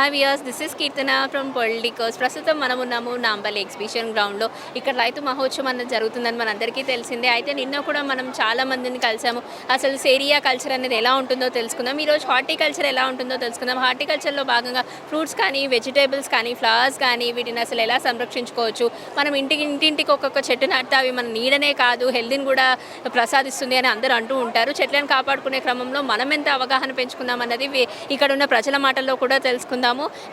Hi viewers, this is Keerthana from Politicos. ప్రస్తుతం మనం ఉన్నాము నాంపల్లి ఎగ్జిబిషన్ గ్రౌండ్లో. ఇక్కడ రైతు మహోత్సవం అనేది జరుగుతుందని మనందరికీ తెలిసిందే. అయితే నిన్న కూడా మనం చాలా మందిని కలిసాము. అసలు సేరియా కల్చర్ అనేది ఎలా ఉంటుందో తెలుసుకుందాం. ఈరోజు హార్టికల్చర్ ఎలా ఉంటుందో తెలుసుకుందాం. హార్టికల్చర్లో భాగంగా ఫ్రూట్స్ కానీ, వెజిటేబుల్స్ కానీ, ఫ్లవర్స్ కానీ వీటిని అసలు ఎలా సంరక్షించుకోవచ్చు, మనం ఇంటింటికి ఒక్కొక్క చెట్టు నాటితే అవి మన నీడనే కాదు హెల్త్ని కూడా ప్రసాదిస్తుంది అని అందరూ అంటూ ఉంటారు. చెట్లను కాపాడుకునే క్రమంలో మనం ఎంత అవగాహన పెంచుకుందాం అన్నది ఇక్కడ ఉన్న ప్రజల మాటల్లో కూడా తెలుసుకుందాము.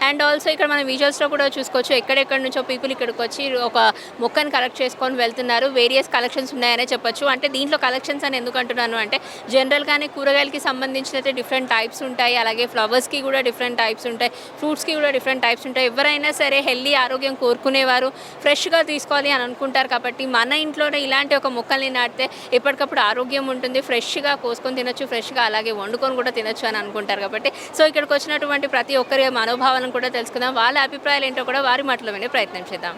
అండ్ ఆల్సో ఇక్కడ మనం విజువల్స్లో కూడా చూసుకోవచ్చు, ఎక్కడెక్కడి నుంచో పీపుల్ ఇక్కడికి వచ్చి ఒక మొక్కను కలెక్ట్ చేసుకొని వెళ్తున్నారు. వేరియస్ కలెక్షన్స్ ఉన్నాయనే చెప్పొచ్చు. అంటే దీంట్లో కలెక్షన్స్ అని ఎందుకు అంటున్నాను అంటే, జనరల్గానే కూరగాయలకి సంబంధించినైతే డిఫరెంట్ టైప్స్ ఉంటాయి, అలాగే ఫ్లవర్స్కి కూడా డిఫరెంట్ టైప్స్ ఉంటాయి, ఫ్రూట్స్కి కూడా డిఫరెంట్ టైప్స్ ఉంటాయి. ఎవరైనా సరే హెల్దీ ఆరోగ్యం కోరుకునేవారు ఫ్రెష్గా తీసుకోవాలి అని అనుకుంటారు. కాబట్టి మన ఇంట్లోనే ఇలాంటి ఒక మొక్కల్ని నాటితే ఎప్పటికప్పుడు ఆరోగ్యం ఉంటుంది, ఫ్రెష్గా కోసుకొని తినొచ్చు, ఫ్రెష్గా అలాగే వండుకొని కూడా తినొచ్చు అని అనుకుంటారు. కాబట్టి సో ఇక్కడికి వచ్చినటువంటి ప్రతి ఒక్కరి మనోభావాలను కూడా తెలుసుకుందాం. వాళ్ళ అభిప్రాయాలు ఏంటో కూడా వారి మాటలో వినే ప్రయత్నం చేద్దాం.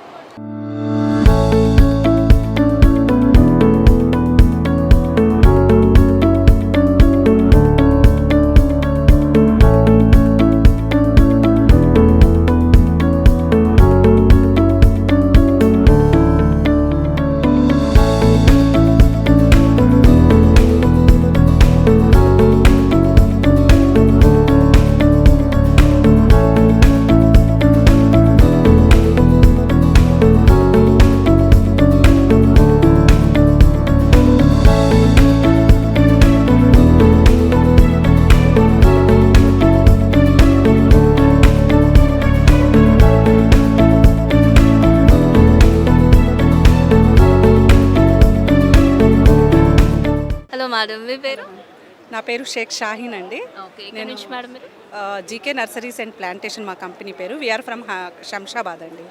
హలో మేడం, మీ పేరు? నా పేరు షేక్ షాహీన్ అండి. నేను మేడం మీరు జీకే నర్సరీస్ అండ్ ప్లాంటేషన్ మా కంపెనీ పేరు. వీఆర్ ఫ్రమ్ శంషాబాద్ అండి.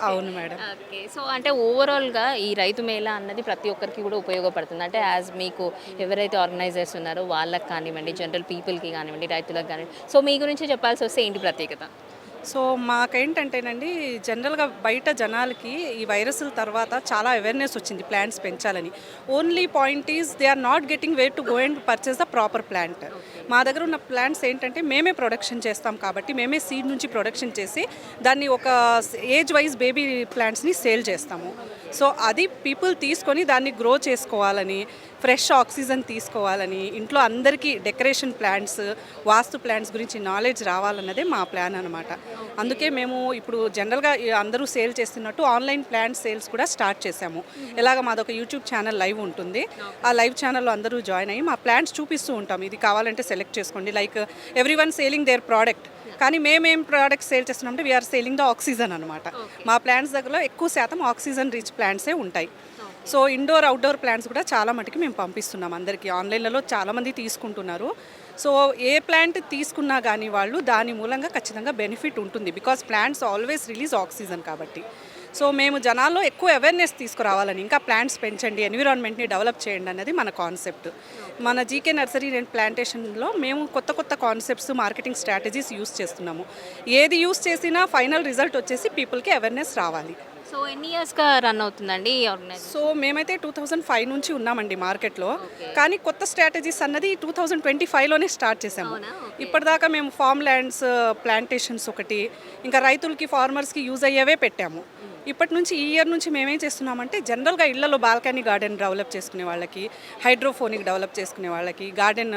అవును మేడం. ఓకే, సో అంటే ఓవరాల్గా ఈ రైతు మేళా అన్నది ప్రతి ఒక్కరికి కూడా ఉపయోగపడుతుంది. అంటే యాజ్ మీకు ఎవరైతే ఆర్గనైజర్స్ ఉన్నారో వాళ్ళకి కానివ్వండి, జనరల్ పీపుల్కి కానివ్వండి, రైతులకు కానివ్వండి, సో మీ గురించి చెప్పాల్సి వస్తే ఏంటి ప్రత్యేకత? సో మాకేంటంటేనండి, జనరల్గా బయట జనాలకి ఈ వైరస్ల తర్వాత చాలా అవేర్నెస్ వచ్చింది ప్లాంట్స్ పెంచాలని. Only point is they are not getting where to go and purchase the proper plant. మా దగ్గర ఉన్న ప్లాంట్స్ ఏంటంటే మేమే ప్రొడక్షన్ చేస్తాం కాబట్టి మేమే సీడ్ నుంచి ప్రొడక్షన్ చేసి దాన్ని ఒక ఏజ్ వైజ్ బేబీ ప్లాంట్స్ని సేల్ చేస్తాము. సో అది పీపుల్ తీసుకొని దాన్ని గ్రో చేసుకోవాలని, ఫ్రెష్ ఆక్సిజన్ తీసుకోవాలని, ఇంట్లో అందరికీ డెకరేషన్ ప్లాంట్స్, వాస్తు ప్లాంట్స్ గురించి నాలెడ్జ్ రావాలన్నదే మా ప్లాన్ అనమాట. అందుకే మేము ఇప్పుడు జనరల్గా అందరూ సేల్ చేస్తున్నట్టు ఆన్లైన్ ప్లాంట్ సేల్స్ కూడా స్టార్ట్ చేసాము. ఎలాగ మాదొక యూట్యూబ్ ఛానల్ లైవ్ ఉంటుంది. ఆ లైవ్ ఛానల్లో అందరూ జాయిన్ అయ్యి మా ప్లాంట్స్ చూపిస్తూ ఉంటాం. ఇది కావాలంటే సెలెక్ట్ చేసుకోండి. Like every one selling their product. కానీ మేమేం ప్రోడక్ట్స్ సేల్ చేస్తున్నామంటే వీఆర్ సేలింగ్ ద ఆక్సిజన్ అనమాట. మా ప్లాంట్స్ దగ్గర ఎక్కువ శాతం ఆక్సిజన్ రిచ్ ప్లాంట్సే ఉంటాయి. సో ఇండోర్ అవుట్డోర్ ప్లాంట్స్ కూడా చాలా మటుకు మేము పంపిస్తున్నాం అందరికీ. ఆన్లైన్లలో చాలామంది తీసుకుంటున్నారు. సో ఏ ప్లాంట్ తీసుకున్నా కానీ వాళ్ళు దాని మూలంగా ఖచ్చితంగా బెనిఫిట్ ఉంటుంది. Because plants always release oxygen కాబట్టి. సో మేము జనాల్లో ఎక్కువ అవేర్నెస్ తీసుకురావాలని, ఇంకా ప్లాంట్స్ పెంచండి, ఎన్విరాన్మెంట్ని డెవలప్ చేయండి అన్నది మన కాన్సెప్ట్. మన జీకే నర్సరీ అండ్ ప్లాంటేషన్లో మేము కొత్త కొత్త కాన్సెప్ట్స్, మార్కెటింగ్ స్ట్రాటజీస్ యూస్ చేస్తున్నాము. ఏది యూస్ చేసినా ఫైనల్ రిజల్ట్ వచ్చేసి పీపుల్కి అవేర్నెస్ రావాలి. సో ఎన్ని ఇయర్స్గా రన్ అవుతుందండి ఈ ఆర్గనైజేషన్? సో మేమైతే 2005 నుంచి ఉన్నామండి మార్కెట్లో. కానీ కొత్త స్ట్రాటజీస్ అన్నది 2025లోనే స్టార్ట్ చేసాము. ఇప్పటిదాకా మేము ఫార్మ్ ల్యాండ్స్, ప్లాంటేషన్స్ ఒకటి, ఇంకా రైతులకి, ఫార్మర్స్కి యూజ్ అయ్యేవే పెట్టాము. ఇప్పటి నుంచి ఈ ఇయర్ నుంచి మేమేం చేస్తున్నామంటే, జనరల్గా ఇళ్లలో బాల్కనీ గార్డెన్ డెవలప్ చేసుకునే వాళ్ళకి, హైడ్రోఫోనిక్ డెవలప్ చేసుకునే వాళ్ళకి, గార్డెన్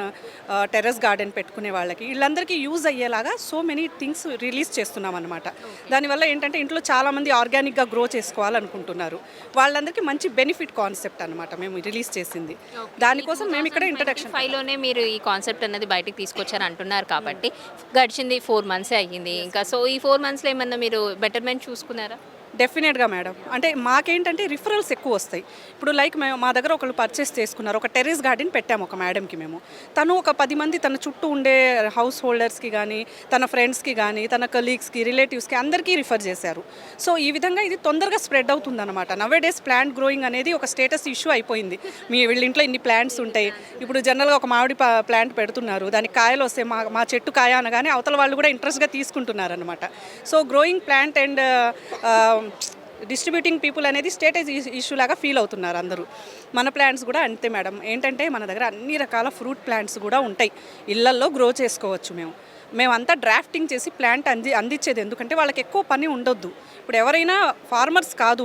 టెర్రస్ గార్డెన్ పెట్టుకునే వాళ్ళకి, వీళ్ళందరికీ యూజ్ అయ్యేలాగా సో మెనీ థింగ్స్ రిలీజ్ చేస్తున్నాం అనమాట. దానివల్ల ఏంటంటే ఇంట్లో చాలామంది ఆర్గానిక్గా గ్రో చేసుకోవాలనుకుంటున్నారు. వాళ్ళందరికీ మంచి బెనిఫిట్ కాన్సెప్ట్ అనమాట మేము రిలీజ్ చేసింది. దానికోసం మేము ఇక్కడ ఇంట్రడక్షన్ 5లోనే మీరు ఈ కాన్సెప్ట్ అనేది బయటకు తీసుకొచ్చారు అంటున్నారు. కాబట్టి గడిచింది 4 months అయ్యింది. ఇంకా సో ఈ 4 monthsలో ఏమన్నా మీరు బెటర్మెంట్ చూసుకున్నారా? డెఫినెట్గా మేడం. అంటే మాకేంటంటే రిఫరల్స్ ఎక్కువ వస్తాయి. ఇప్పుడు లైక్ మా దగ్గర ఒకళ్ళు పర్చేస్ చేసుకున్నారు, ఒక టెర్రస్ గార్డెన్ పెట్టాము ఒక మేడంకి మేము. తను ఒక 10 మంది తన చుట్టూ ఉండే హౌస్ హోల్డర్స్కి కానీ, తన ఫ్రెండ్స్కి కానీ, తన కలీగ్స్కి, రిలేటివ్స్కి అందరికీ రిఫర్ చేశారు. సో ఈ విధంగా ఇది తొందరగా స్ప్రెడ్ అవుతుందన్నమాట. నవేడేస్ ప్లాంట్ గ్రోయింగ్ అనేది ఒక స్టేటస్ ఇష్యూ అయిపోయింది. వీళ్ళ ఇంట్లో ఇన్ని ప్లాంట్స్ ఉంటాయి. ఇప్పుడు జనరల్గా ఒక మామిడి ప్లాంట్ పెడుతున్నారు, దానికి కాయలు వస్తే మా చెట్టు కాయ అనగానే అవతల వాళ్ళు కూడా ఇంట్రెస్ట్గా తీసుకుంటున్నారు అనమాట. So growing plant and distributing people అనేది స్టేటస్ ఇష్యూ లాగా ఫీల్ అవుతున్నారు అందరూ. మన ప్లాంట్స్ కూడా అంతే మేడం. ఏంటంటే మన దగ్గర అన్ని రకాల ఫ్రూట్ ప్లాంట్స్ కూడా ఉంటాయి, ఇళ్లల్లో గ్రో చేసుకోవచ్చు మేము. మేమంతా డ్రాఫ్టింగ్ చేసి ప్లాంట్ అందించేది, ఎందుకంటే వాళ్ళకి ఎక్కువ పని ఉండొద్దు. ఇప్పుడు ఎవరైనా ఫార్మర్స్ కాదు,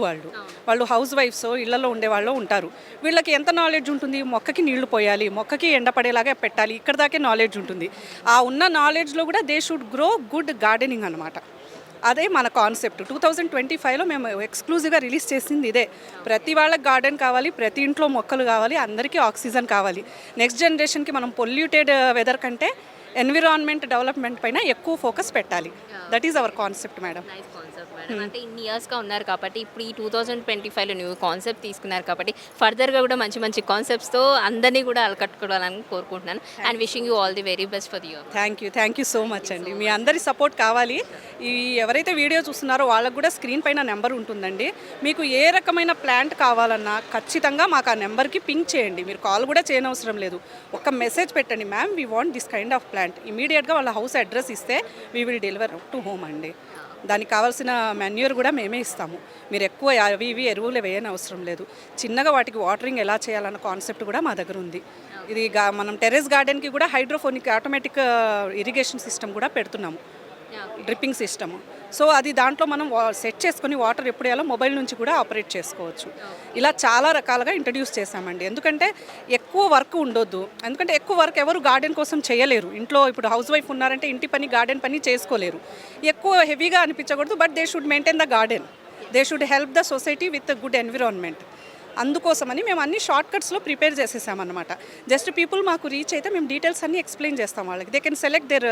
వాళ్ళు హౌస్ వైఫ్స్ ఇళ్లలో ఉండేవాళ్ళు ఉంటారు. వీళ్ళకి ఎంత నాలెడ్జ్ ఉంటుంది, మొక్కకి నీళ్లు పోయాలి, మొక్కకి ఎండపడేలాగా పెట్టాలి, ఇక్కడ దాకే నాలెడ్జ్ ఉంటుంది. ఆ ఉన్న నాలెడ్జ్లో కూడా they should grow good gardening అనమాట. అదే మన కాన్సెప్ట్. 2025లో మేము ఎక్స్క్లూజివ్గా రిలీజ్ చేసింది ఇదే. ప్రతి వాళ్ళకి గార్డెన్ కావాలి, ప్రతి ఇంట్లో మొక్కలు కావాలి, అందరికీ ఆక్సిజన్ కావాలి. నెక్స్ట్ జనరేషన్కి మనం పొల్యూటెడ్ వెదర్ కంటే ఎన్విరాన్మెంట్ డెవలప్మెంట్ పైన ఎక్కువ ఫోకస్ పెట్టాలి. That is our concept madam. Nice concept madam. అంటే ఇన్ని ఇయర్స్గా ఉన్నారు కాబట్టి ఇప్పుడు ఈ 2025లో న్యూ కాన్సెప్ట్ తీసుకున్నారు కాబట్టి ఫర్దర్గా కూడా మంచి మంచి కాన్సెప్ట్స్తో అందరినీ కూడా అలకట్టుకోవాలని కోరుకుంటున్నాను. And wishing you all the very best for the year. Thank you so much అండి. మీ అందరి సపోర్ట్ కావాలి. ఈ ఎవరైతే వీడియో చూస్తున్నారో వాళ్ళకు కూడా స్క్రీన్ పైన నెంబర్ ఉంటుందండి. మీకు ఏ రకమైన ప్లాంట్ కావాలన్నా ఖచ్చితంగా మాకు ఆ నెంబర్కి పింక్ చేయండి. మీరు కాల్ కూడా చేయనవసరం లేదు. ఒక మెసేజ్ పెట్టండి, ma'am we want this kind of plant. ఇమీడియట్గా వాళ్ళ హౌస్ అడ్రస్ ఇస్తే we will deliver to home అండి. దానికి కావాల్సిన మెన్యూర్ కూడా మేమే ఇస్తాము. మీరు ఎక్కువ అవి ఇవి ఎరువులు వేయని అవసరం లేదు. చిన్నగా వాటికి వాటరింగ్ ఎలా చేయాలన్న కాన్సెప్ట్ కూడా మా దగ్గర ఉంది. ఇది మనం టెర్రస్ గార్డెన్కి కూడా హైడ్రోఫోనిక్ ఆటోమేటిక్ ఇరిగేషన్ సిస్టమ్ కూడా పెడుతున్నాము, డ్రిప్పింగ్ సిస్టమ్. సో అది దాంట్లో మనం సెట్ చేసుకొని వాటర్ ఎప్పుడు వేయాలో మొబైల్ నుంచి కూడా ఆపరేట్ చేసుకోవచ్చు. ఇలా చాలా రకాలుగా ఇంట్రడ్యూస్ చేశామండి. ఎందుకంటే ఎక్కువ వర్క్ ఉండొద్దు, ఎందుకంటే ఎక్కువ వర్క్ ఎవరు గార్డెన్ కోసం చేయలేరు. ఇంట్లో ఇప్పుడు హౌస్ వైఫ్ ఉన్నారంటే ఇంటి పని గార్డెన్ పని చేసుకోలేరు. ఎక్కువ హెవీగా అనిపించకూడదు, but they should maintain the garden, they should help the society with good environment. అందుకోసమని మేము అన్ని షార్ట్ కట్స్లో ప్రిపేర్ చేసేసామన్నమాట. జస్ట్ పీపుల్ మాకు రీచ్ అయితే మేము డీటెయిల్స్ అన్నీ ఎక్స్ప్లెయిన్ చేస్తాం వాళ్ళకి. They can select their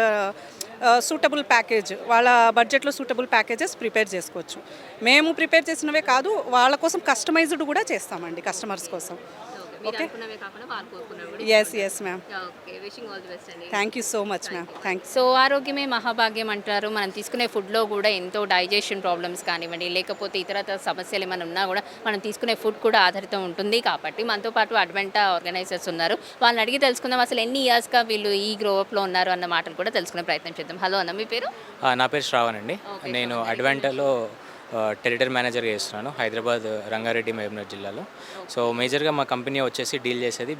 suitable package, వాళ్ళ బడ్జెట్లో సూటబుల్ ప్యాకేజెస్ ప్రిపేర్ చేసుకోవచ్చు. మేము ప్రిపేర్ చేసినవే కాదు, వాళ్ళ కోసం కస్టమైజ్డ్ కూడా చేస్తామండి, కస్టమర్స్ కోసం. Okay, yes ma'am. Thank you so much ma'am. Thanks. So ఆరోగ్యమే మహాభాగ్యం అంటారు. మనం తీసుకునే ఫుడ్లో కూడా ఎంతో డైజెషన్ ప్రాబ్లమ్స్ కానివ్వండి, లేకపోతే ఇతర సమస్యలు ఏమైనా ఉన్నా కూడా మనం తీసుకునే ఫుడ్ కూడా ఆధారితం ఉంటుంది. కాబట్టి మనతో పాటు అడ్వెంటా ఆర్గనైజర్స్ ఉన్నారు, వాళ్ళని అడిగి తెలుసుకుందాం అసలు ఎన్ని ఇయర్స్గా వీళ్ళు ఈ గ్రోఅప్లో ఉన్నారు అన్న మాటలు కూడా తెలుసుకునే ప్రయత్నం చేద్దాం. హలో అన్న, మీ పేరు? నా పేరు శ్రావణ్ అండి. నేను అడ్వెంటాలో టెరిటరీ మేనేజర్గా చేస్తున్నాను, హైదరాబాద్, రంగారెడ్డి, మహబూబ్నగర్ జిల్లాలో. సో మేజర్గా మా కంపెనీ వచ్చేసి డీల్ చేసేది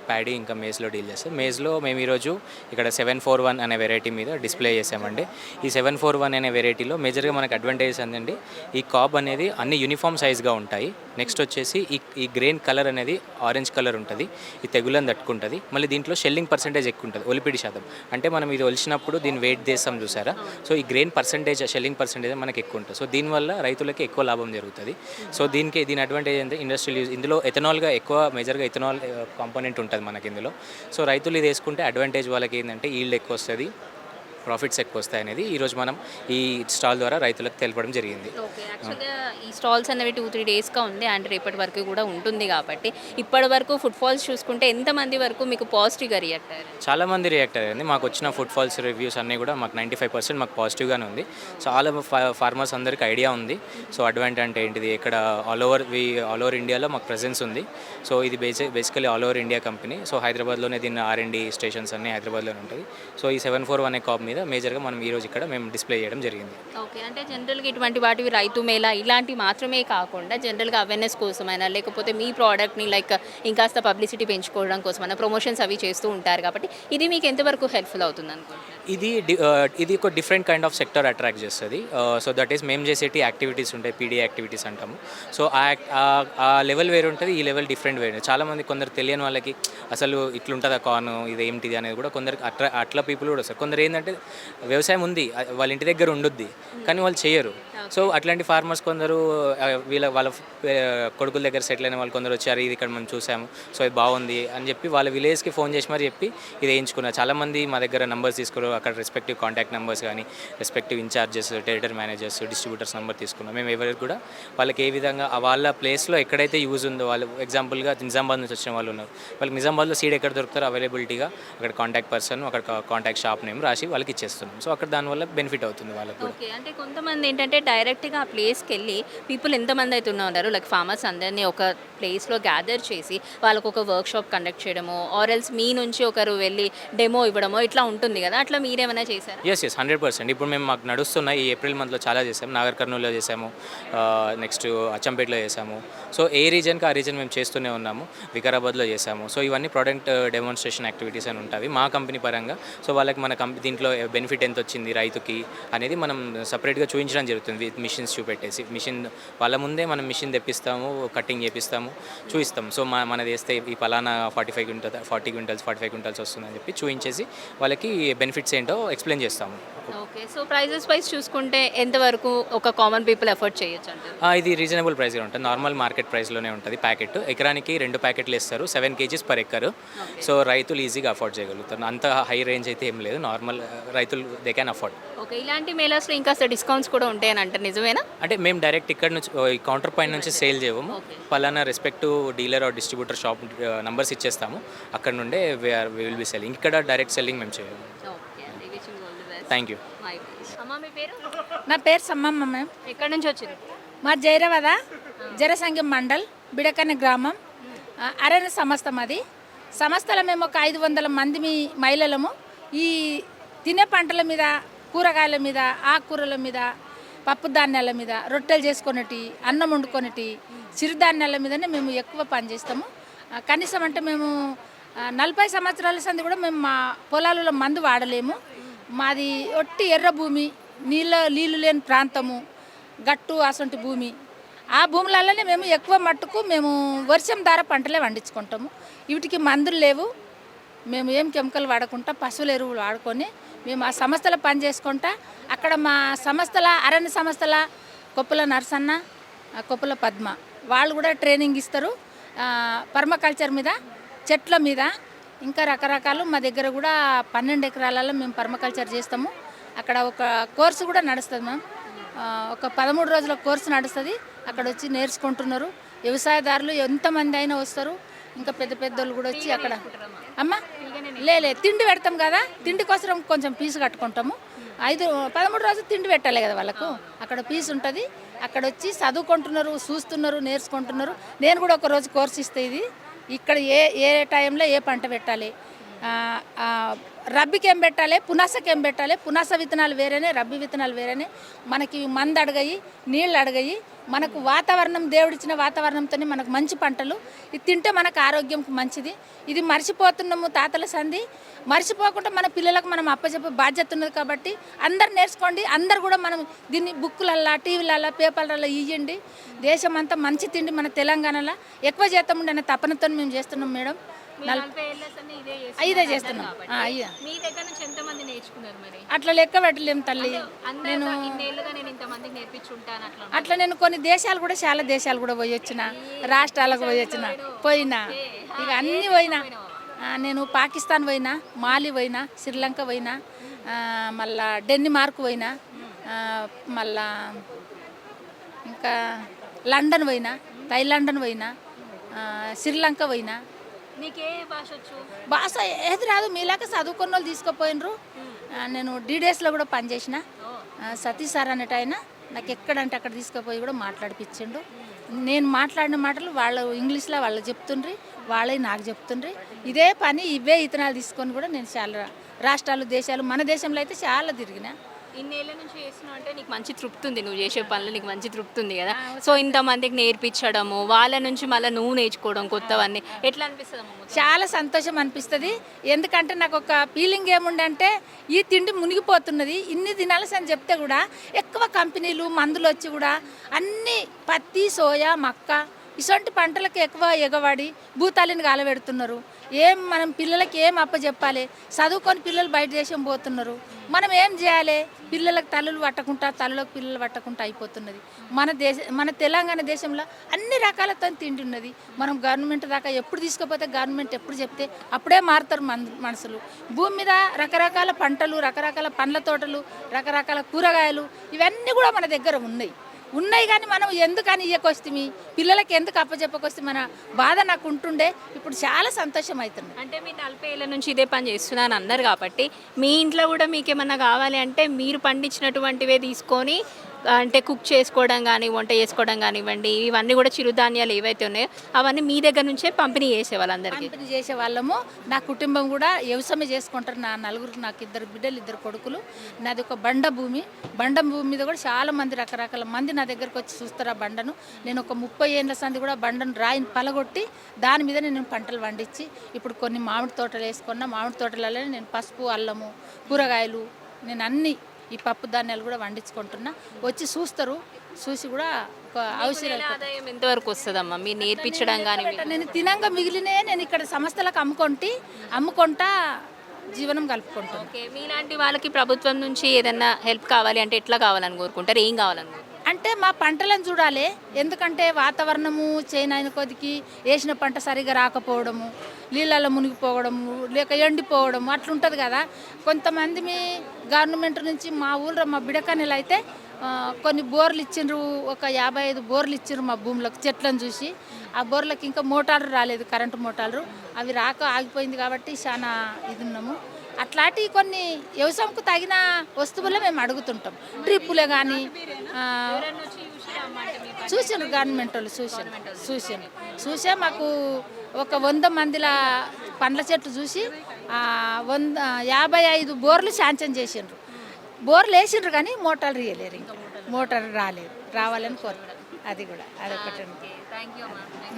ప్యాడీ ఇంకా మేజ్లో డీల్ చేస్తుంది. మేజ్లో మేము ఈరోజు ఇక్కడ 741 అనే వెరైటీ మీద డిస్ప్లే చేసామండి. ఈ 741 అనే వెరైటీలో మేజర్గా మనకు అడ్వాంటేజెస్ ఏంటండి, ఈ కాబ్ అనేది అన్ని యూనిఫామ్ సైజ్గా ఉంటాయి. నెక్స్ట్ వచ్చేసి ఈ గ్రెయిన్ కలర్ అనేది ఆరెంజ్ కలర్ ఉంటుంది, ఈ తెగులను తట్టుకుంటుంది. మళ్ళీ దీంట్లో షెల్లింగ్ పర్సెంటేజ్ ఎక్కువ ఉంటుంది, ఒలిపిడి శాతం. అంటే మనం ఇది ఒలిచినప్పుడు దీన్ని వెయిట్ చేస్తాం చూసారా, సో ఈ గ్రెయిన్ పర్సెంటేజ్, షెల్లింగ్ పర్సెంటేజ్ మనకి ఎక్కువ ఉంటుంది. సో దీనివల్ల రైతులకి ఎక్కువ లాభం జరుగుతుంది. సో దీని అడ్వాంటేజ్ అంటే ఇండస్ట్రియల్ యూజ్, ఇందులో ఎథనాల్గా ఎక్కువ మేజర్గా ఎథనాల్ కాంపోనెంట్ ఉంటుంది మనకి ఇందులో. సో రైతులు ఇది వేసుకుంటే అడ్వాంటేజ్ వాళ్ళకి ఏంటంటే ఈల్డ్ ఎక్కువ వస్తుంది, ప్రాఫిట్స్ ఎక్కువ వస్తాయి అనేది ఈరోజు మనం ఈ స్టాల్ ద్వారా రైతులకు తెలపడం జరిగింది. ఓకే, యాక్చువల్గా ఈ స్టాల్స్ అనేవి 2-3 డేస్గా ఉంది అండ్ రేపటి వరకు కూడా ఉంటుంది. కాబట్టి ఇప్పటి వరకు ఫుడ్ ఫాల్స్ చూసుకుంటే ఎంతమంది వరకు మీకు పాజిటివ్గా రియాక్ట్ అయ్యారు? చాలామంది రియాక్ట్ అయ్యింది. మాకు వచ్చిన ఫుడ్ ఫాల్స్ రివ్యూస్ అన్నీ కూడా మాకు 95% మాకు పాజిటివ్గానే ఉంది. చాలా ఫార్మర్స్ అందరికీ ఐడియా ఉంది. సో అడ్వాంట్ అంటే ఏంటిది, ఇక్కడ ఆల్ ఓవర్ ఇండియాలో మాకు ప్రెజెన్స్ ఉంది. సో ఇది basically all over India company. So హైదరాబాద్లోనే దీని R&D స్టేషన్స్ అన్నీ హైదరాబాద్లోనే ఉంటుంది. సో ఈ 741 అనే కాప్ మీద మేజర్గా మనం ఈరోజు ఇక్కడ మేము డిస్ప్లే చేయడం జరిగింది. ఓకే, అంటే జనరల్గా ఇటువంటి వాటివి రైతు మేళ ఇలాంటివి మాత్రమే కాకుండా జనరల్గా అవేర్నెస్ కోసమైనా లేకపోతే మీ ప్రోడక్ట్ని లైక్ ఇంకాస్త పబ్లిసిటీ పెంచుకోవడం కోసమైనా ప్రమోషన్స్ అవి చేస్తూ ఉంటారు. కాబట్టి ఇది మీకు ఎంతవరకు హెల్ప్ఫుల్ అవుతుంది అనుకుంటున్నారు? ఇది ఒక different kind of sector attract చేస్తుంది. సో దట్ ఈస్ మేము చేసేటి యాక్టివిటీస్ ఉంటాయి, పీడీ యాక్టివిటీస్ అంటాము. సో ఆ లెవెల్ వేరు ఉంటుంది, ఈ లెవెల్ డిఫరెంట్ వేరు. చాలామంది కొందరు తెలియని వాళ్ళకి అసలు ఇట్లుంటుందా కార్న్, ఇది ఏంటిది అనేది కూడా కొందరికి అట్లా పీపుల్ కూడా వస్తారు. కొందరు ఏంటంటే వ్యవసాయం ఉంది, వాళ్ళ ఇంటి దగ్గర ఉండుద్ది, కానీ వాళ్ళు చేయరు. సో అట్లాంటి ఫార్మర్స్ కొందరు వాళ్ళ కొడుకుల దగ్గర సెటిల్ అయిన వాళ్ళు కొందరు వచ్చారు, ఇది ఇక్కడ మనం చూసాము, సో ఇది బాగుంది అని చెప్పి వాళ్ళ విలేజ్కి ఫోన్ చేసి మరి చెప్పి ఇది వేయించుకున్నారు. చాలామంది మా దగ్గర నెంబర్స్ తీసుకున్నారు, అక్కడ రెస్పెక్టివ్ కాంటాక్ట్ నెంబర్స్ కానీ respective in-charges, territory managers, distributors number తీసుకున్నాం. మేము ఎవరికి కూడా వాళ్ళకి ఏ విధంగా వాళ్ళ ప్లేస్లో ఎక్కడైతే యూజ్ ఉందో, వాళ్ళు ఎగ్జాంపుల్గా నిజామాబాద్ నుంచి వచ్చిన వాళ్ళు ఉన్నారు, వాళ్ళకి నిజామాబాద్లో సీడ్ ఎక్కడ దొరుకుతారో అవైలబిలిటీగా అక్కడ కాంటాక్ట్ పర్సన్, అక్కడ కాంటాక్ట్ షాప్ నేమ్ రాసి వాళ్ళకి ఇచ్చేస్తున్నాం. సో అక్కడ దానివల్ల బెనిఫిట్ అవుతుంది వాళ్ళకి కూడా. ఓకే, అంటే కొంతమంది ఏంటంటే డైరెక్ట్గా ఆ ప్లేస్కి వెళ్ళి పీపుల్ ఎంతమంది అయితే ఉన్నారు లైక్ ఫార్మర్స్ అందరినీ ఒక ప్లేస్లో గ్యాదర్ చేసి వాళ్ళకు ఒక వర్క్ షాప్ కండక్ట్ చేయడమో ఆర్ఎల్స్ మీ నుంచి ఒకరు వెళ్ళి డెమో ఇవ్వడమో ఇట్లా ఉంటుంది కదా, అట్లా మీరేమైనా చేశారు? ఎస్ 100%. ఇప్పుడు మేము మాకు నడుస్తున్న ఈ ఏప్రిల్ మంత్లో చాలా చేసాము. నాగర్ కర్నూలులో చేసాము, నెక్స్ట్ అచ్చంపేటలో చేసాము. సో ఏ రీజన్కి ఆ రీజన్ మేము చేస్తూనే ఉన్నాము. వికారాబాద్లో చేసాము. సో ఇవన్నీ ప్రోడక్ట్ డెమోన్స్ట్రేషన్ యాక్టివిటీస్ అని ఉంటాయి మా కంపెనీ పరంగా. సో వాళ్ళకి మన దీంట్లో బెనిఫిట్ ఎంత వచ్చింది రైతుకి అనేది మనం సపరేట్గా చూపించడం జరుగుతుంది విత్ మిషన్స్ చూపెట్టేసి. మిషన్ వాళ్ళ ముందే మనం మిషన్ తెప్పిస్తాము, కటింగ్ చేపిస్తాము, చూపిస్తాము. సో మనది వేస్తే ఈ పలానా 40 క్వింటల్స్ 45 క్వింటల్స్ వస్తుందని చెప్పి చూపించేసి వాళ్ళకి బెనిఫిట్స్ ఏంటో ఎక్స్ప్లెయిన్ చేస్తాము. ఓకే. సో ప్రైజెస్ వైజ్ చూసుకుంటే ఎంతవరకు ఒక కామన్ పీపుల్ ఎఫోర్డ్ చేయొచ్చు అంటారు? ఇది రీజనబుల్ ప్రైస్గా ఉంటుంది, నార్మల్ మార్కెట్ ప్రైస్లోనే ఉంటుంది. ప్యాకెట్ ఎకరానికి 2 ప్యాకెట్లు ఇస్తారు, 7 kgs పర్ ఎకర్. సో రైతులు ఈజీగా అఫోర్డ్ చేయగలుగుతారు. అంత హై రేంజ్ అయితే ఏం లేదు, నార్మల్ రైతులు దే క్యాన్ అఫోర్డ్. ఓకే. ఇలాంటి మేళాస్లో ఇంకా డిస్కౌంట్స్ కూడా ఉంటాయని అంటారు, నిజమేనా? అంటే మేము డైరెక్ట్ ఇక్కడ నుంచి ఈ కౌంటర్ పైన నుంచి సేల్ చేయము. పలానా respective dealer or distributor shop numbers ఇచ్చేస్తాము, అక్కడ నుండే విల్ బి సెల్లింగ్. ఇక్కడ డైరెక్ట్ సెల్లింగ్ మేము చేయము. Thank you. అమ్మ మీ పేరు? నా పేరు సమ్మమ్మ. మేము ఎక్కడి నుంచి వచ్చింది? మా జైరవద జరసంగం మండల్ బిడకన్న గ్రామం అరణ్య సంస్థ మాది. సంస్థలో మేము ఒక 500 మంది మహిళలము ఈ తినే పంటల మీద, కూరగాయల మీద, ఆకుకూరల మీద, పప్పు ధాన్యాల మీద, రొట్టెలు చేసుకొనేటి, అన్నం వండుకొనేటి, చిరుధాన్యాల మీదనే మేము ఎక్కువ పనిచేస్తాము. కనీసం అంటే మేము 40 సంవత్సరాల సంది కూడా మేము మా పొలాలలో మందు వాడలేము. మాది ఒట్టి ఎర్ర భూమి, నీళ్ళు లేని ప్రాంతము, గట్టు అసంటి భూమి. ఆ భూములలోనే మేము ఎక్కువ మట్టుకు మేము వర్షం ద్వారా పంటలే పండించుకుంటాము. వీటికి మందులు లేవు. మేము ఏం కెమికల్ వాడకుండా పశువుల ఎరువులు వాడుకొని మేము ఆ సంస్థలో పని చేసుకుంటా. అక్కడ మా సంస్థల అరణ్య సంస్థల కొప్పుల నరసన్న, కొప్పుల పద్మ వాళ్ళు కూడా ట్రైనింగ్ ఇస్తారు పర్మకల్చర్ మీద, చెట్ల మీద, ఇంకా రకరకాలు. మా దగ్గర కూడా 12 ఎకరాలలో మేము పర్మకల్చర్ చేస్తాము. అక్కడ ఒక కోర్సు కూడా నడుస్తుంది మ్యామ్. ఒక 13 రోజుల కోర్సు నడుస్తుంది. అక్కడ వచ్చి నేర్చుకుంటున్నారు వ్యవసాయదారులు ఎంతమంది అయినా వస్తారు. ఇంకా పెద్ద పెద్దోళ్ళు కూడా వచ్చి అక్కడ అమ్మ లే తిండి పెడతాం కదా, తిండి కోసం కొంచెం ఫీజు కట్టుకుంటాము. 13 రోజులు తిండి పెట్టాలి కదా వాళ్ళకు. అక్కడ ఫీజు ఉంటుంది. అక్కడ వచ్చి చదువుకుంటున్నారు, చూస్తున్నారు, నేర్చుకుంటున్నారు. నేను కూడా ఒక రోజు కోర్సు ఇస్తే ఇది ఇక్కడ ఏ టైంలో ఏ పంట పెట్టాలి, రబ్బీకి ఏం పెట్టాలి, పునాసకి ఏం పెట్టాలి. పునాస విత్తనాలు వేరేనే, రబ్బీ విత్తనాలు వేరేనే. మనకి మందు అడగాయి, నీళ్ళు అడగాయి. మనకు వాతావరణం, దేవుడిచ్చిన వాతావరణంతోనే మనకు మంచి పంటలు. ఇది తింటే మనకు ఆరోగ్యంకి మంచిది. ఇది మర్చిపోతున్నాము తాతల సంధి. మర్చిపోకుండా మన పిల్లలకు మనం అప్పచెప్పే బాధ్యత ఉన్నది కాబట్టి అందరు నేర్చుకోండి. అందరు కూడా మనం దీన్ని బుక్కులల్లా, టీవీలల్లా, పేపర్లలో ఇవ్వండి. దేశం అంతా మంచి తిండి మన తెలంగాణలో ఎక్కువ చేద్దాం ఉండే అనే తపనతో మేము చేస్తున్నాం మేడం. ఇదే చేస్తున్నాం. అట్లా లెక్క పెట్టలేము తల్లి. అట్లా నేను కొన్ని దేశాలు కూడా, చాలా దేశాలు కూడా పోయొచ్చిన, రాష్ట్రాలకు పోయినా ఇక అన్నీ పోయినా. నేను పాకిస్తాన్ పోయినా, మాలి పోయినా, శ్రీలంక పోయినా, మళ్ళా డెన్మార్క్ పోయినా, మళ్ళా ఇంకా లండన్ పోయినా, థాయిలాండ్ పోయినా, శ్రీలంక పోయినా. నీకే భాష వచ్చు? భాష ఏది రాదు, మీలాగా చదువుకున్న వాళ్ళు తీసుకుపోయినరు. నేను డీడేస్లో కూడా పనిచేసిన. సతీష్ సార్ అనేట ఆయన నాకు ఎక్కడంటే అక్కడ తీసుకుపోయి కూడా మాట్లాడిపించిండు. నేను మాట్లాడిన మాటలు వాళ్ళు ఇంగ్లీష్లో వాళ్ళు చెప్తుండ్రి, వాళ్ళే నాకు చెప్తుండ్రి. ఇదే పని ఇవే ఇతనాలు తీసుకొని కూడా నేను చాలా రాష్ట్రాలు, దేశాలు, మన దేశంలో అయితే చాలా తిరిగిన. ఇన్నేళ్ళ నుంచి చేస్తున్నావు అంటే నీకు మంచి తృప్తి ఉంది, నువ్వు చేసే పనులు నీకు మంచి తృప్తి ఉంది కదా. సో ఇంతమందికి నేర్పించడము, వాళ్ళ నుంచి మళ్ళీ నువ్వు నేర్చుకోవడం కొత్తవన్నీ ఎట్లా అనిపిస్తుంది? చాలా సంతోషం అనిపిస్తుంది. ఎందుకంటే నాకు ఒక ఫీలింగ్ ఏముండంటే ఈ తిండి మునిగిపోతున్నది. ఇన్ని దినాలు అని చెప్తే కూడా ఎక్కువ కంపెనీలు, మందులు వచ్చి కూడా అన్నీ పత్తి, సోయా, మక్క ఇటువంటి పంటలకు ఎక్కువ ఎగవాడి భూతాలిని గాలబెడుతున్నారు. ఏం మనం పిల్లలకి ఏం అప్పచెప్పాలి? చదువుకొని పిల్లలు బయట దేశం పోతున్నారు. మనం ఏం చేయాలి? పిల్లలకు తల్లులు పట్టకుండా, తల్లులకు పిల్లలు పట్టకుండా అయిపోతున్నది. మన తెలంగాణ దేశంలో అన్ని రకాలతో తిండి ఉన్నది. మనం గవర్నమెంట్ దాకా ఎప్పుడు తీసుకుపోతే, గవర్నమెంట్ ఎప్పుడు చెప్తే అప్పుడే మారుతారు మనుషులు. భూమి మీద రకరకాల పంటలు, రకరకాల పండ్ల తోటలు, రకరకాల కూరగాయలు ఇవన్నీ కూడా మన దగ్గర ఉన్నాయి కానీ మనం ఎందుకని ఇయ్యకొస్తే, పిల్లలకి ఎందుకు అప్పచెప్పకొస్తే మన బాధ నాకు ఉంటుండే. ఇప్పుడు చాలా సంతోషం అవుతుంది. అంటే మీరు 40 ఏళ్ళ నుంచి ఇదే పని చేస్తున్నాను అన్నారు కాబట్టి మీ ఇంట్లో కూడా మీకేమన్నా కావాలి అంటే మీరు పండించినటువంటివే తీసుకొని అంటే కుక్ చేసుకోవడం కానీ, వంట చేసుకోవడం కానివ్వండి, ఇవన్నీ కూడా చిరుధాన్యాలు ఏవైతే ఉన్నాయో అవన్నీ మీ దగ్గర నుంచే పంపిణీ చేసేవాళ్ళందరికీ. పంపిణీ చేసేవాళ్ళము. నా కుటుంబం కూడా వ్యవసాయం చేసుకుంటారు. నా నలుగురు, నాకు 2 బిడ్డలు, 2 కొడుకులు. నాది ఒక బండ భూమి మీద కూడా చాలా మంది, రకరకాల మంది నా దగ్గరకు వచ్చి చూస్తారు ఆ బండను. నేను ఒక 30 ఏళ్ళ సంది కూడా బండను రాయిని పలగొట్టి దాని మీద నేను పంటలు పండించి ఇప్పుడు కొన్ని మామిడి తోటలు వేసుకున్నా. మామిడి తోటలలో నేను పసుపు, అల్లము, కూరగాయలు, నేను అన్ని ఈ పప్పు ధాన్యాలు కూడా వండించుకుంటున్నా, వచ్చి చూస్తారు, చూసి కూడా ఒక అవసరం ఆదాయం ఎంతవరకు వస్తుందమ్మా మీరు నేర్పించడం కానీ నేను తినంగా మిగిలినే నేను ఇక్కడ సంస్థలకు అమ్ముకుంటా జీవనం కలుపుకుంటాను. ఓకే, మీలాంటి వాళ్ళకి ప్రభుత్వం నుంచి ఏదైనా హెల్ప్ కావాలి అంటే ఎట్లా కావాలని కోరుకుంటారు, ఏం కావాలని కోరుకుంటారు? అంటే మా పంటలను చూడాలి, ఎందుకంటే వాతావరణము చేంజ్ అయిన కొద్దికి వేసిన పంట సరిగా రాకపోవడము, నీళ్ళల్లో మునిగిపోవడము, లేక ఎండిపోవడము అట్లుంటుంది కదా. కొంతమంది మీ గవర్నమెంట్ నుంచి మా ఊళ్ళో మా బిడకన్నెలు అయితే కొన్ని బోర్లు ఇచ్చిండ్రు, ఒక 55 బోర్లు ఇచ్చిండ్రు మా భూములకు చెట్లను చూసి. ఆ బోర్లకు ఇంకా మోటార్లు రాలేదు, కరెంటు మోటార్లు, అవి రాక ఆగిపోయింది కాబట్టి చాలా ఇది ఉన్నాము. అట్లాంటివి కొన్ని వ్యవసాయంకు తగిన వస్తువులే మేము అడుగుతుంటాం. డ్రిప్పులే కానీ చూసాను, గవర్నమెంట్ వాళ్ళు చూసే మాకు ఒక 100 మందిల పండ్ల చెట్లు చూసి 55 బోర్లు శాంక్షన్ చేసిండ్రు. బోర్లు వేసిండ్రు కానీ మోటార్లు ఇవ్వలేరు, ఇంకా మోటార్ రాలేదు, రావాలని కోరుతారు. అది కూడా అదొకటి.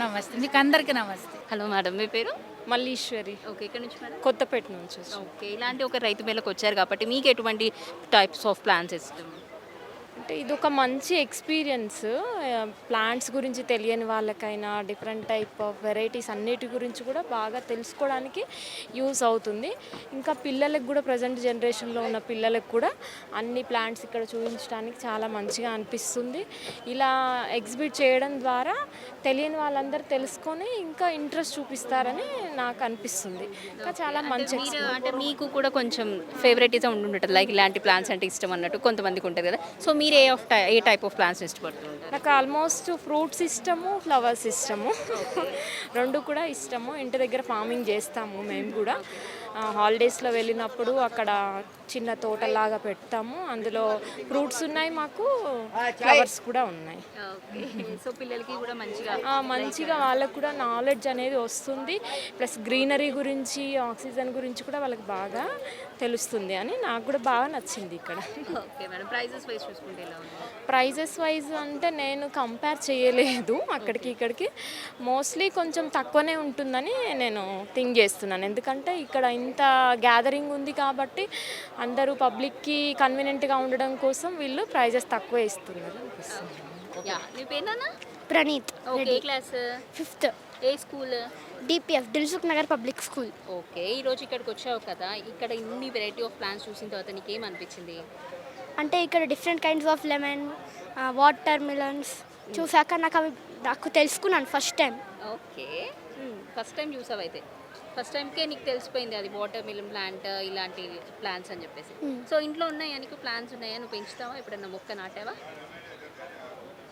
నమస్తే, మీకు అందరికీ నమస్తే. హలో మేడం, మీ పేరు? మల్లీశ్వరి, ఓకే, ఇక్కడ నుంచి మేడం? కొత్తపేట నుంచి వచ్చి. ఓకే, ఇలాంటి ఒక రైతు మేళకు వచ్చారు కాబట్టి మీకు ఎటువంటి టైప్స్ ఆఫ్ ప్లాన్స్ ఇష్టం? అంటే ఇది ఒక మంచి ఎక్స్పీరియన్స్. ప్లాంట్స్ గురించి తెలియని వాళ్ళకైనా డిఫరెంట్ టైప్ ఆఫ్ వెరైటీస్ అన్నిటి గురించి కూడా బాగా తెలుసుకోవడానికి యూస్ అవుతుంది. ఇంకా పిల్లలకు కూడా, ప్రజెంట్ జనరేషన్లో ఉన్న పిల్లలకు కూడా అన్ని ప్లాంట్స్ ఇక్కడ చూపించడానికి చాలా మంచిగా అనిపిస్తుంది. ఇలా ఎగ్జిబిట్ చేయడం ద్వారా తెలియని వాళ్ళందరూ తెలుసుకొని ఇంకా ఇంట్రెస్ట్ చూపిస్తారని నాకు అనిపిస్తుంది. ఇంకా చాలా మంచి అంటే మీకు కూడా కొంచెం ఫేవరెటిజం ఉంటుంటుంది, లైక్ ఇలాంటి ప్లాన్స్ అంటే ఇష్టం అన్నట్టు కొంతమందికి ఉంటుంది కదా. సో మీరు ఏ టైప్ ఆఫ్ ప్లాన్స్ ఇష్టపడుతుంటారు? నాకు ఆల్మోస్ట్ ఫ్రూట్స్ ఇష్టము, ఫ్లవర్స్ ఇష్టము, రెండు కూడా ఇష్టము. ఇంటి దగ్గర ఫార్మింగ్ చేస్తాము మేము కూడా. హాలిడేస్లో వెళ్ళినప్పుడు అక్కడ చిన్న తోటలాగా పెడతాము, అందులో ఫ్రూట్స్ ఉన్నాయి, మాకు ఫ్లవర్స్ కూడా ఉన్నాయి. సో పిల్లలకి కూడా మంచిగా వాళ్ళకు కూడా నాలెడ్జ్ అనేది వస్తుంది. ప్లస్ గ్రీనరీ గురించి, ఆక్సిజన్ గురించి కూడా వాళ్ళకి బాగా తెలుస్తుంది అని నాకు కూడా బాగా నచ్చింది ఇక్కడ. ఓకే మేడం, ప్రైజెస్ వైజ్ చూసుకుంటే ఎలా ఉంది? ప్రైజెస్ వైజ్ అంటే నేను కంపేర్ చేయలేదు అక్కడికి ఇక్కడికి. మోస్ట్లీ కొంచెం తక్కువనే ఉంటుందని నేను థింక్ చేస్తున్నాను, ఎందుకంటే ఇక్కడ ఇంత గ్యాదరింగ్ ఉంది కాబట్టి అందరూ పబ్లిక్కి కన్వీనియంట్గా ఉండడం కోసం వీళ్ళు ప్రైజెస్ తక్కువ ఇస్తున్నారు. నీ పేరేనా? ప్రణీత్. ఓకే, ఏ క్లాస్? 5th. ఏ school? DPF, Dilsukh Nagar public school. Okay, ఈరోజు ఇక్కడికి వచ్చావు కదా, ఇక్కడ ఇన్ని వెరైటీ ఆఫ్ ప్లాంట్స్ చూసిన తర్వాత నీకేం అనిపించింది? అంటే ఇక్కడ different kinds of lemon, water melons చూసాక నాకు తెలుసుకున్నాను first time. Okay, first time చూసావు అయితే? ఫస్ట్ టైంకే నీకు తెలిసిపోయింది అది వాటర్ మిలన్ ప్లాంట్, ఇలాంటి ప్లాంట్స్ అని చెప్పేసి. సో ఇంట్లో ఉన్నాయా నీకు ప్లాంట్స్ ఉన్నాయా? నువ్వు పెంచుతావా? ఎప్పుడన్నా మొక్క నాటావా?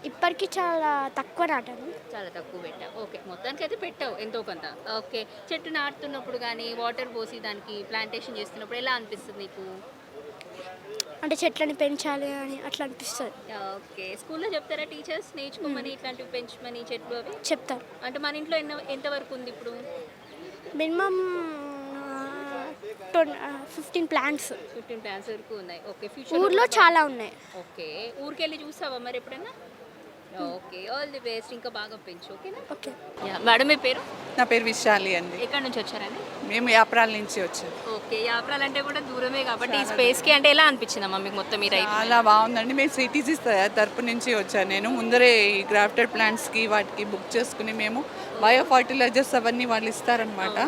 ఇప్పటికి చాలా తక్కువ నాటాను. చాలా తక్కువ పెట్టావు. ఓకే, మొత్తానికి అయితే పెట్టావు ఎంతో కొంత. ఓకే, చెట్టు నాటుతున్నప్పుడు కానీ వాటర్ పోసి దానికి ప్లాంటేషన్ చేస్తున్నప్పుడు ఎలా అనిపిస్తుంది నీకు? అంటే చెట్లని పెంచాలి అని అట్లా అనిపిస్తుంది. ఓకే, స్కూల్లో చెప్తారా టీచర్స్ నేర్చుకోమని, ఇట్లాంటివి పెంచమని చెట్లు అవి? చెప్తారు. అంటే మన ఇంట్లో ఎంతవరకు ఉంది ఇప్పుడు? మినిమం 15 ప్లాంట్స్ 15 ప్లాంట్స్ వరకు ఉన్నాయి. ఓకే, ఫ్యూచర్ ఊర్లో చాలా ఉన్నాయి. ఓకే, ఊరికెళ్ళి చూసావా మరి ఎప్పుడైనా? ఓకే, ఆల్ ది బెస్ట్, ఇంకా బాగా పెంచు. ఓకేనా? ఓకే. మేడం, మీ పేరు? నా పేరు విశాలి అండి. ఎక్కడి నుంచి వచ్చారండి? మేము యాప్రాల నుంచి వచ్చాం. ఓకే, యాప్రాల్ అంటే కూడా దూరమే కాబట్టి ఈ స్పేస్కి అంటే ఎలా అనిపించిందమ్మా మీకు మొత్తం మీ రైతు? చాలా బాగుందండి. మేము సిటీసీ తరపు నుంచి వచ్చాను. నేను ముందరే ఈ గ్రాఫ్టెడ్ ప్లాంట్స్కి వాటికి బుక్ చేసుకుని మేము బయో ఫర్టిలైజర్స్ అవన్నీ వాళ్ళు ఇస్తారనమాట.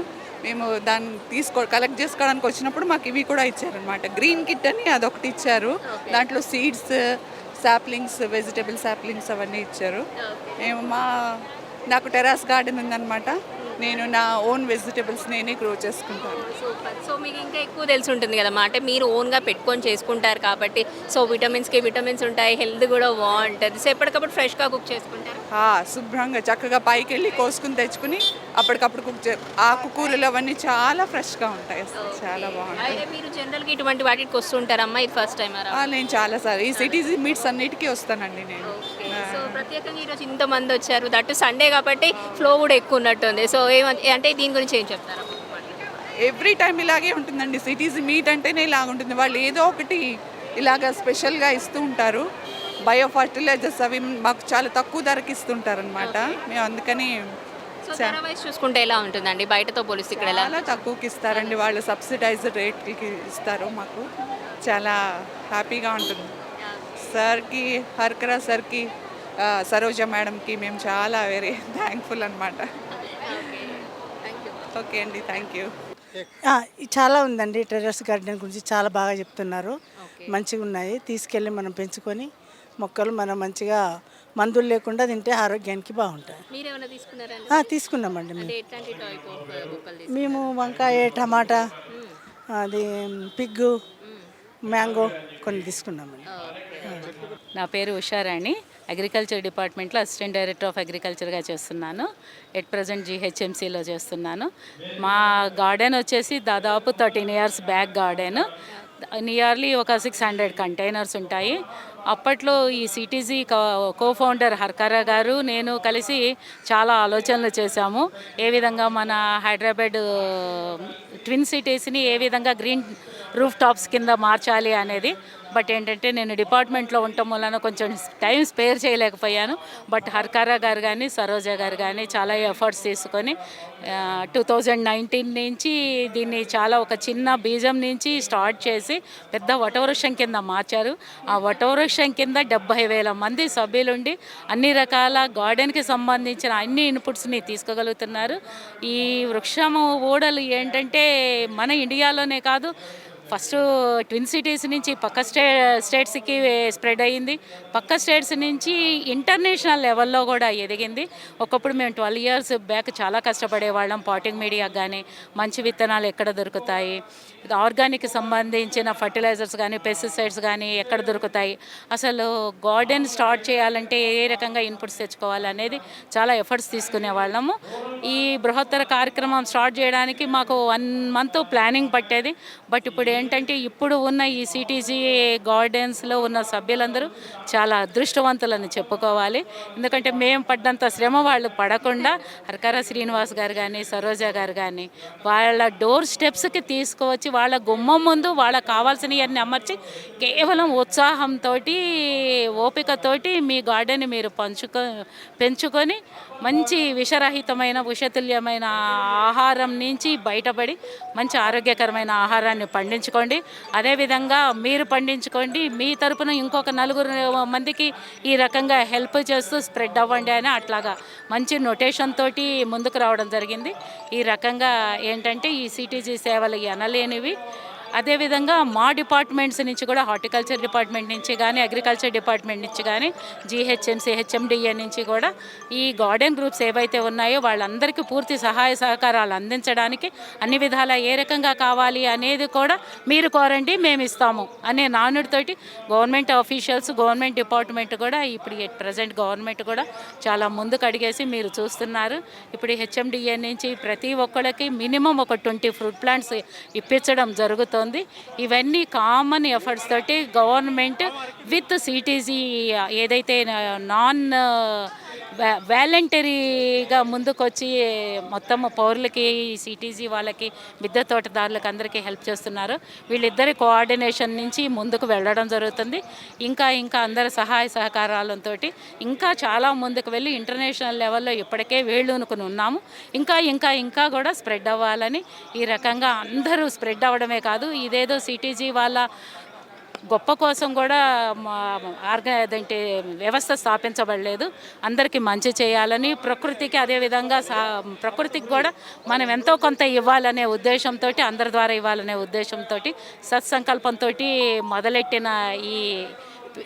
మేము దాన్ని కలెక్ట్ చేసుకోవడానికి వచ్చినప్పుడు మాకు ఇవి కూడా ఇచ్చారనమాట. గ్రీన్ కిట్ అని అదొకటి ఇచ్చారు, దాంట్లో సీడ్స్, సాప్లింగ్స్, వెజిటబుల్ సాప్లింగ్స్ అవన్నీ ఇచ్చారు. మేము నాకు టెరాస్ గార్డెన్ ఉందన్నమాట. నేను నా ఓన్ వెజిటబుల్స్ నేనే గ్రో చేసుకుంటాను. సూపర్. సో మీకు ఇంకా ఎక్కువ తెలిసి ఉంటుంది కదమ్మా, అంటే మీరు ఓన్గా పెట్టుకొని చేసుకుంటారు కాబట్టి సో విటమిన్స్కి విటమిన్స్ ఉంటాయి, హెల్త్ కూడా బాగుంటుంది. సో ఎప్పటికప్పుడు ఫ్రెష్గా కుక్ చేసుకుంటారు? శుభ్రంగా చక్కగా పైకి వెళ్ళి కోసుకుని తెచ్చుకుని అప్పటికప్పుడు ఆకుకూరలు అవన్నీ చాలా ఫ్రెష్గా ఉంటాయి. చాలా బాగుంటాయి. అయితే మీరు జనరల్గా ఇటువంటి వాటికి వస్తుంటారమ్మా, ఇది ఫస్ట్ టైం? నేను చాలాసార్లు ఈ సిటీస్ మీట్స్ అన్నిటికీ వస్తానండి నేను. సో ప్రత్యేకంగా ఈరోజు ఇంతమంది వచ్చారు, దట్టు సండే కాబట్టి ఫ్లో కూడా ఎక్కువ ఉన్నట్టుంది. సో అంటే దీని గురించి ఏం చెప్తారా? ఎవ్రీ టైం ఇలాగే ఉంటుందండి. సిటీస్ మీట్ అంటేనే ఇలాగ ఉంటుంది. వాళ్ళు ఏదో ఒకటి ఇలాగ స్పెషల్గా ఇస్తూ ఉంటారు. బయో ఫర్టిలైజర్స్ అవి మాకు చాలా తక్కువ ధరకి ఇస్తుంటారు అనమాట. మేము అందుకని చూసుకుంటే ఎలా ఉంటుందండి బయటతో పోలిస్తే ఇక్కడ? చాలా తక్కువకి ఇస్తారండి వాళ్ళు, సబ్సిడైజ్డ్ రేట్కి ఇస్తారు మాకు. చాలా హ్యాపీగా ఉంటుంది. సార్కి, హర్కరా సార్కి, సరోజ మేడంకి మేము చాలా వెరీ థ్యాంక్ఫుల్ అనమాట. ఓకే అండి, థ్యాంక్ యూ. చాలా ఉందండి. టెర్రస్ గార్డెన్ గురించి చాలా బాగా చెప్తున్నారు. మంచిగా ఉన్నాయి. తీసుకెళ్ళి మనం పెంచుకొని మొక్కలు మనం మంచిగా మందులు లేకుండా తింటే ఆరోగ్యానికి బాగుంటాయి. మీరేమైనా తీసుకున్నారా? తీసుకున్నామండి మేము. అంటే ఎట్లాంటి టైప్ ఆఫ్ మొక్కలు మేము వంకాయ, టమాటా, అది పిగ్గు, మ్యాంగో కొన్ని తీసుకున్నామండి. నా పేరు ఉషారాణి. అగ్రికల్చర్ డిపార్ట్మెంట్లో అసిస్టెంట్ డైరెక్టర్ ఆఫ్ అగ్రికల్చర్గా చేస్తున్నాను. ఎట్ ప్రజెంట్ GHMCలో చేస్తున్నాను. మా గార్డెన్ వచ్చేసి దాదాపు 13 years బ్యాక్ గార్డెన్. నియర్లీ ఒక 600 కంటైనర్స్ ఉంటాయి. అప్పట్లో ఈ CTG కో-ఫౌండర్ హర్కరా గారు నేను కలిసి చాలా ఆలోచనలు చేశాము. ఏ విధంగా మన హైదరాబాద్ ట్విన్ సిటీస్ని ఏ విధంగా గ్రీన్ రూఫ్ టాప్స్ కింద మార్చాలి అనేది. బట్ ఏంటంటే నేను డిపార్ట్మెంట్లో ఉండటం వలన కొంచెం టైం స్పేర్ చేయలేకపోయాను. బట్ హర్కరా గారు కానీ సరోజ గారు కానీ చాలా ఎఫర్ట్స్ తీసుకొని 2019 నుంచి దీన్ని చాలా ఒక చిన్న బీజం నుంచి స్టార్ట్ చేసి పెద్ద వటవృక్షం కింద మార్చారు. ఆ వటవృక్షం కింద 70,000 మంది సభ్యులుండి అన్ని రకాల గార్డెన్కి సంబంధించిన అన్ని ఇన్పుట్స్ని తీసుకోగలుగుతున్నారు. ఈ వృక్షము ఓడలు ఏంటంటే మన ఇండియాలోనే కాదు, ఫస్ట్ ట్విన్ సిటీస్ నుంచి పక్క స్టేట్స్కి స్ప్రెడ్ అయ్యింది. పక్క స్టేట్స్ నుంచి ఇంటర్నేషనల్ లెవెల్లో కూడా ఎదిగింది. ఒకప్పుడు మేము 12 years బ్యాక్ చాలా కష్టపడేవాళ్ళం. పాటింగ్ మీడియా కానీ మంచి విత్తనాలు ఎక్కడ దొరుకుతాయి, ఆర్గానిక్ సంబంధించిన ఫర్టిలైజర్స్ కానీ పెస్టిసైడ్స్ కానీ ఎక్కడ దొరుకుతాయి, అసలు గార్డెన్ స్టార్ట్ చేయాలంటే ఏ రకంగా ఇన్పుట్స్ తెచ్చుకోవాలనేది చాలా ఎఫర్ట్స్ తీసుకునేవాళ్ళము. ఈ బృహత్తర కార్యక్రమం స్టార్ట్ చేయడానికి మాకు 1 month ప్లానింగ్ పట్టేది. బట్ ఇప్పుడు ఏంటంటే ఇప్పుడు ఉన్న ఈ CTG గార్డెన్స్లో ఉన్న సభ్యులందరూ చాలా అదృష్టవంతులని చెప్పుకోవాలి. ఎందుకంటే మేము పడ్డంత శ్రమ వాళ్ళు పడకుండా హర్కరా శ్రీనివాస్ గారు కానీ సరోజ గారు కానీ వాళ్ళ డోర్ స్టెప్స్కి తీసుకువచ్చి వాళ్ళ గుమ్మం ముందు వాళ్ళకి కావాల్సినవన్నీ అమర్చి కేవలం ఉత్సాహంతో ఓపికతోటి మీ గార్డెన్ మీరు పెంచుకొని మంచి విషరహితమైన విషతుల్యమైన ఆహారం నుంచి బయటపడి మంచి ఆరోగ్యకరమైన ఆహారాన్ని పండించుకోండి. అదేవిధంగా మీరు పండించుకోండి, మీ తరపున ఇంకొక 4 మందికి ఈ రకంగా హెల్ప్ చేస్తూ స్ప్రెడ్ అవ్వండి అని అట్లాగా మంచి నొటేషన్ తోటి ముందుకు రావడం జరిగింది. ఈ రకంగా ఏంటంటే ఈ CTG సేవలు ఎనలేనివి. అదేవిధంగా మా డిపార్ట్మెంట్స్ నుంచి కూడా హార్టికల్చర్ డిపార్ట్మెంట్ నుంచి కానీ అగ్రికల్చర్ డిపార్ట్మెంట్ నుంచి కానీ GHMC HMDA నుంచి కూడా ఈ గార్డెన్ గ్రూప్స్ ఏవైతే ఉన్నాయో వాళ్ళందరికీ పూర్తి సహాయ సహకారాలు అందించడానికి అన్ని విధాలా ఏ రకంగా కావాలి అనేది కూడా మీరు కోరండి మేము ఇస్తాము అనే నానుడితోటి గవర్నమెంట్ ఆఫీషియల్స్ గవర్నమెంట్ డిపార్ట్మెంట్ కూడా ఇప్పుడు ప్రజెంట్ గవర్నమెంట్ కూడా చాలా ముందుకు అడిగేసి మీరు చూస్తున్నారు. ఇప్పుడు HMDA నుంచి ప్రతి ఒక్కళ్ళకి మినిమం ఒక 20 ఫ్రూట్ ప్లాంట్స్ ఇప్పించడం జరుగుతుంది. ఇవన్నీ కామన్ ఎఫర్ట్స్ తోటి గవర్నమెంట్ విత్ CTG ఏదైతే నాన్ వాలంటరీగా ముందుకొచ్చి మొత్తం పౌరులకి CTG వాళ్ళకి మిద్దె తోటదారులకు అందరికీ హెల్ప్ చేస్తున్నారు. వీళ్ళిద్దరి కోఆర్డినేషన్ నుంచి ముందుకు వెళ్ళడం జరుగుతుంది. ఇంకా అందరి సహాయ సహకారాలతో ఇంకా చాలా ముందుకు వెళ్ళి ఇంటర్నేషనల్ లెవెల్లో ఇప్పటికే వేళ్ళూనుకుని ఉన్నాము. ఇంకా కూడా స్ప్రెడ్ అవ్వాలని ఈ రకంగా అందరూ స్ప్రెడ్ అవ్వడమే కాదు, ఇదేదో CTG వాళ్ళ గొప్ప కోసం కూడా అదేంటి వ్యవస్థ స్థాపించబడలేదు. అందరికీ మంచి చేయాలని ప్రకృతికి అదేవిధంగా ప్రకృతికి కూడా మనం ఎంతో కొంత ఇవ్వాలనే ఉద్దేశంతో అందరి ద్వారా ఇవ్వాలనే ఉద్దేశంతో సత్సంకల్పంతో మొదలెట్టిన ఈ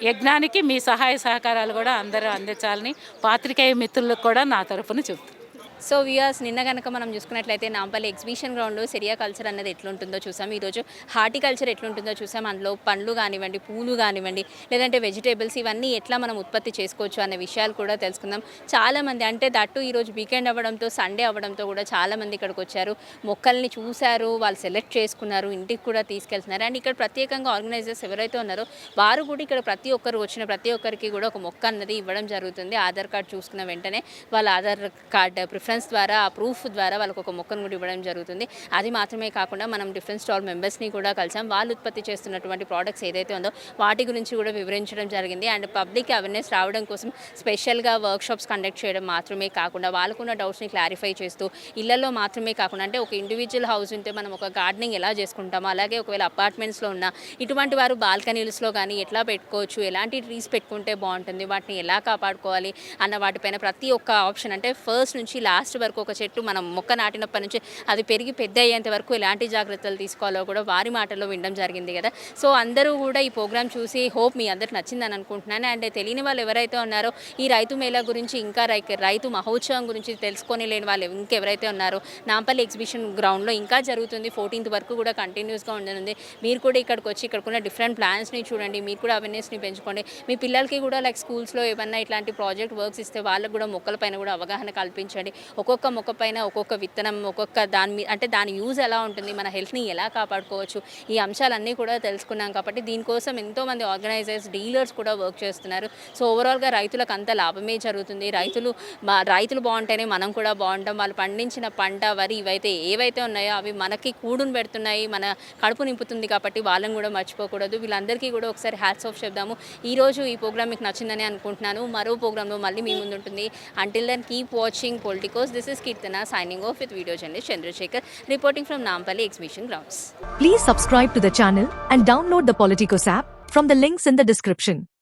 యజ్ఞానికి మీ సహాయ సహకారాలు కూడా అందరూ అందించాలని పాత్రికేయ మిత్రులకు కూడా నా తరఫున చెప్తాను. సో వ్యూయర్స్, నిన్న కనుక మనం చూసుకున్నట్లయితే నాంపల్లి ఎగ్జిబిషన్ గ్రౌండ్లో సెరియా కల్చర్ అన్నది ఎట్లుంటుందో చూసాం. ఈరోజు హార్టికల్చర్ ఎట్లుంటుందో చూసాం. అందులో పండ్లు కానివ్వండి, పూలు కానివ్వండి, లేదంటే వెజిటేబుల్స్ ఇవన్నీ ఎట్లా మనం ఉత్పత్తి చేసుకోవచ్చు అనే విషయాలు కూడా తెలుసుకుందాం. చాలామంది అంటే దట్టు ఈరోజు వీకెండ్ అవ్వడంతో సండే అవ్వడంతో కూడా చాలామంది ఇక్కడికి వచ్చారు, మొక్కల్ని చూశారు, వాళ్ళు సెలెక్ట్ చేసుకున్నారు, ఇంటికి కూడా తీసుకెళ్తున్నారు. అండ్ ఇక్కడ ప్రత్యేకంగా ఆర్గనైజర్స్ ఎవరైతే ఉన్నారో వారు కూడా ఇక్కడ ప్రతి ఒక్కరికి కూడా ఒక మొక్క అన్నది ఇవ్వడం జరుగుతుంది. ఆధార్ కార్డ్ చూసుకున్న వెంటనే వాళ్ళ ఆధార్ కార్డ్ ప్రిఫరెన్స్ రిఫరెన్స్ ద్వారా ఆ ప్రూఫ్ ద్వారా వాళ్ళకు ఒక మొక్కను కూడా ఇవ్వడం జరుగుతుంది. అది మాత్రమే కాకుండా మనం డిఫరెంట్ స్టాల్ మెంబర్స్ని కూడా కలిసాం. వాళ్ళు ఉత్పత్తి చేస్తున్నటువంటి ప్రోడక్ట్స్ ఏదైతే ఉందో వాటి గురించి కూడా వివరించడం జరిగింది. అండ్ పబ్లిక్ అవేర్నెస్ రావడం కోసం స్పెషల్గా వర్క్షాప్స్ కండక్ట్ చేయడం మాత్రమే కాకుండా వాళ్ళకున్న డౌట్స్ని క్లారిఫై చేస్తూ ఇళ్లలో మాత్రమే కాకుండా అంటే ఒక ఇండివిజువల్ హౌస్ ఉంటే మనం ఒక గార్డెనింగ్ ఎలా చేసుకుంటామో అలాగే ఒకవేళ అపార్ట్మెంట్స్లో ఉన్న ఇటువంటి వారు బాల్కనీస్లో కానీ ఎట్లా పెట్టుకోవచ్చు, ఎలాంటి ట్రీస్ పెట్టుకుంటే బాగుంటుంది, వాటిని ఎలా కాపాడుకోవాలి అన్న వాటిపైన ప్రతి ఒక్క ఆప్షన్ అంటే ఫస్ట్ నుంచి లాస్ట్ వరకు ఒక చెట్టు మనం మొక్క నాటినప్పటి నుంచి అది పెరిగి పెద్ద అయ్యేంత వరకు ఎలాంటి జాగ్రత్తలు తీసుకోవాలో కూడా వారి మాటల్లో వినడం జరిగింది కదా. సో అందరూ కూడా ఈ ప్రోగ్రామ్ చూసి హోప్ మీ అందరికి నచ్చిందని అనుకుంటున్నాను. అండ్ తెలియని వాళ్ళు ఎవరైతే ఉన్నారో ఈ రైతు మేళా గురించి ఇంకా రైతు మహోత్సవం గురించి తెలుసుకొని లేని వాళ్ళు ఇంకెవరైతే ఉన్నారో నాంపల్లి ఎగ్జిబిషన్ గ్రౌండ్లో ఇంకా జరుగుతుంది. 14th వరకు కూడా కంటిన్యూస్గా ఉండనుంది. మీరు కూడా ఇక్కడికి వచ్చి ఇక్కడికున్న డిఫరెంట్ ప్లాన్స్ని చూడండి, మీరు కూడా అవేర్నెస్ని పెంచుకోండి. మీ పిల్లలకి కూడా లైక్ స్కూల్స్లో ఏమన్నా ఇట్లాంటి ప్రాజెక్ట్ వర్క్స్ ఇస్తే వాళ్ళకు కూడా మొక్కల పైన కూడా అవగాహన కల్పించండి. ఒక్కొక్క మొక్క పైన ఒక్కొక్క విత్తనం, ఒక్కొక్క దాని మీద అంటే దాని యూజ్ ఎలా ఉంటుంది, మన హెల్త్ని ఎలా కాపాడుకోవచ్చు, ఈ అంశాలన్నీ కూడా తెలుసుకున్నాం. కాబట్టి దీనికోసం ఎంతోమంది ఆర్గనైజర్స్, డీలర్స్ కూడా వర్క్ చేస్తున్నారు. సో ఓవరాల్గా రైతులకు అంత లాభమే జరుగుతుంది. రైతులు బాగుంటేనే మనం కూడా బాగుంటాం. వాళ్ళు పండించిన పంట, వరి ఇవైతే ఏవైతే ఉన్నాయో అవి మనకి కూడును పెడుతున్నాయి, మన కడుపు నింపుతుంది. కాబట్టి వాళ్ళని కూడా మర్చిపోకూడదు. వీళ్ళందరికీ కూడా ఒకసారి హ్యాట్స్ ఆఫ్ చెప్దాము. ఈరోజు ఈ ప్రోగ్రామ్ మీకు నచ్చిందని అనుకుంటున్నాను. మరో ప్రోగ్రాంలో మళ్ళీ మీ ముందు ఉంటుంది. Until then keep watching politicos. This is Keerthana signing off with video journalist Chandrasekhar reporting from Nampally Exhibition Grounds. Please subscribe to the channel and download the Politicos app from the links in the description.